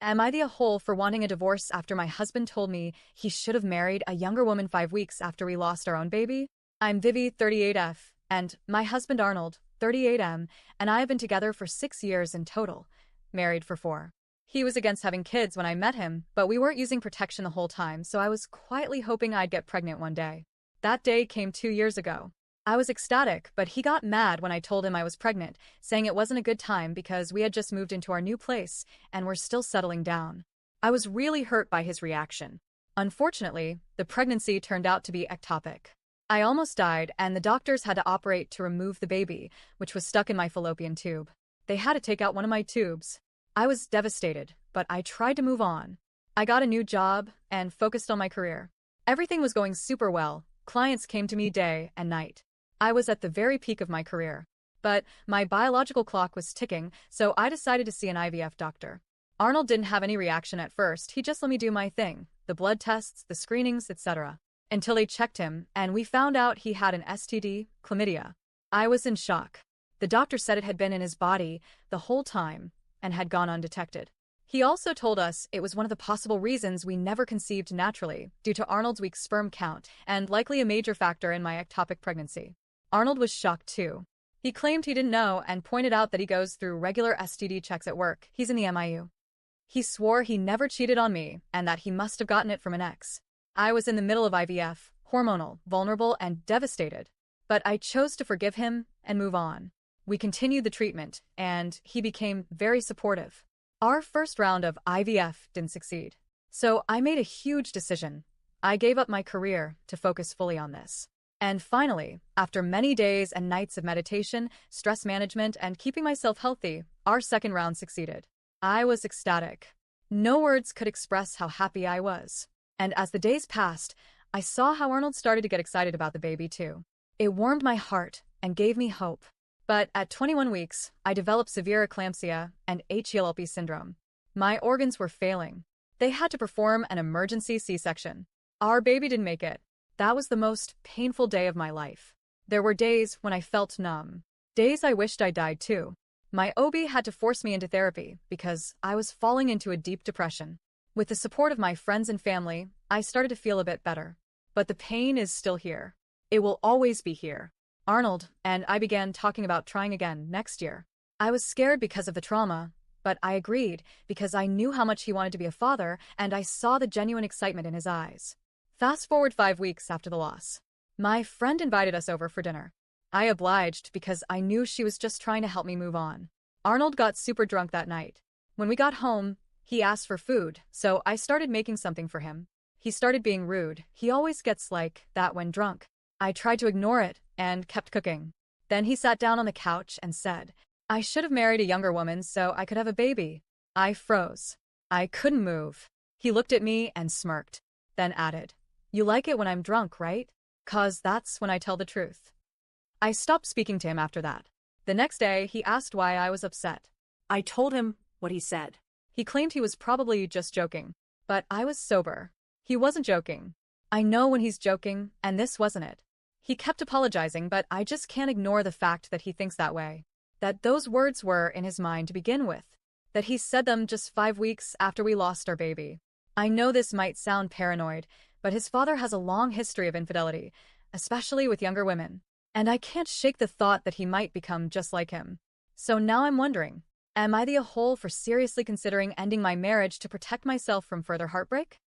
Am I the a-hole for wanting a divorce after my husband told me he should have married a younger woman 5 weeks after we lost our own baby? I'm Vivi, 38F, and my husband Arnold, 38M, and I have been together for 6 years in total, married for 4. He was against having kids when I met him, but we weren't using protection the whole time, so I was quietly hoping I'd get pregnant one day. That day came 2 years ago. I was ecstatic, but he got mad when I told him I was pregnant, saying it wasn't a good time because we had just moved into our new place and were still settling down. I was really hurt by his reaction. Unfortunately, the pregnancy turned out to be ectopic. I almost died, and the doctors had to operate to remove the baby, which was stuck in my fallopian tube. They had to take out one of my tubes. I was devastated, but I tried to move on. I got a new job and focused on my career. Everything was going super well. Clients came to me day and night. I was at the very peak of my career. But my biological clock was ticking, so I decided to see an IVF doctor. Arnold didn't have any reaction at first. He just let me do my thing, the blood tests, the screenings, etc. Until they checked him, and we found out he had an STD, chlamydia. I was in shock. The doctor said it had been in his body the whole time and had gone undetected. He also told us it was one of the possible reasons we never conceived naturally, due to Arnold's weak sperm count, and likely a major factor in my ectopic pregnancy. Arnold was shocked too. He claimed he didn't know and pointed out that he goes through regular STD checks at work. He's in the MIU. He swore he never cheated on me and that he must have gotten it from an ex. I was in the middle of IVF, hormonal, vulnerable, and devastated. But I chose to forgive him and move on. We continued the treatment, and he became very supportive. Our first round of IVF didn't succeed. So I made a huge decision. I gave up my career to focus fully on this. And finally, after many days and nights of meditation, stress management, and keeping myself healthy, our second round succeeded. I was ecstatic. No words could express how happy I was. And as the days passed, I saw how Arnold started to get excited about the baby too. It warmed my heart and gave me hope. But at 21 weeks, I developed severe eclampsia and HELLP syndrome. My organs were failing. They had to perform an emergency C-section. Our baby didn't make it. That was the most painful day of my life. There were days when I felt numb. Days I wished I died too. My OB had to force me into therapy because I was falling into a deep depression. With the support of my friends and family, I started to feel a bit better. But the pain is still here. It will always be here. Arnold and I began talking about trying again next year. I was scared because of the trauma, but I agreed because I knew how much he wanted to be a father and I saw the genuine excitement in his eyes. Fast forward 5 weeks after the loss. My friend invited us over for dinner. I obliged because I knew she was just trying to help me move on. Arnold got super drunk that night. When we got home, he asked for food, so I started making something for him. He started being rude. He always gets like that when drunk. I tried to ignore it and kept cooking. Then he sat down on the couch and said, I should have married a younger woman so I could have a baby. I froze. I couldn't move. He looked at me and smirked, then added, You like it when I'm drunk, right? 'Cause that's when I tell the truth. I stopped speaking to him after that. The next day, he asked why I was upset. I told him what he said. He claimed he was probably just joking, but I was sober. He wasn't joking. I know when he's joking, and this wasn't it. He kept apologizing, but I just can't ignore the fact that he thinks that way. That those words were in his mind to begin with. That he said them just 5 weeks after we lost our baby. I know this might sound paranoid, but his father has a long history of infidelity, especially with younger women. And I can't shake the thought that he might become just like him. So now I'm wondering, am I the a-hole for seriously considering ending my marriage to protect myself from further heartbreak?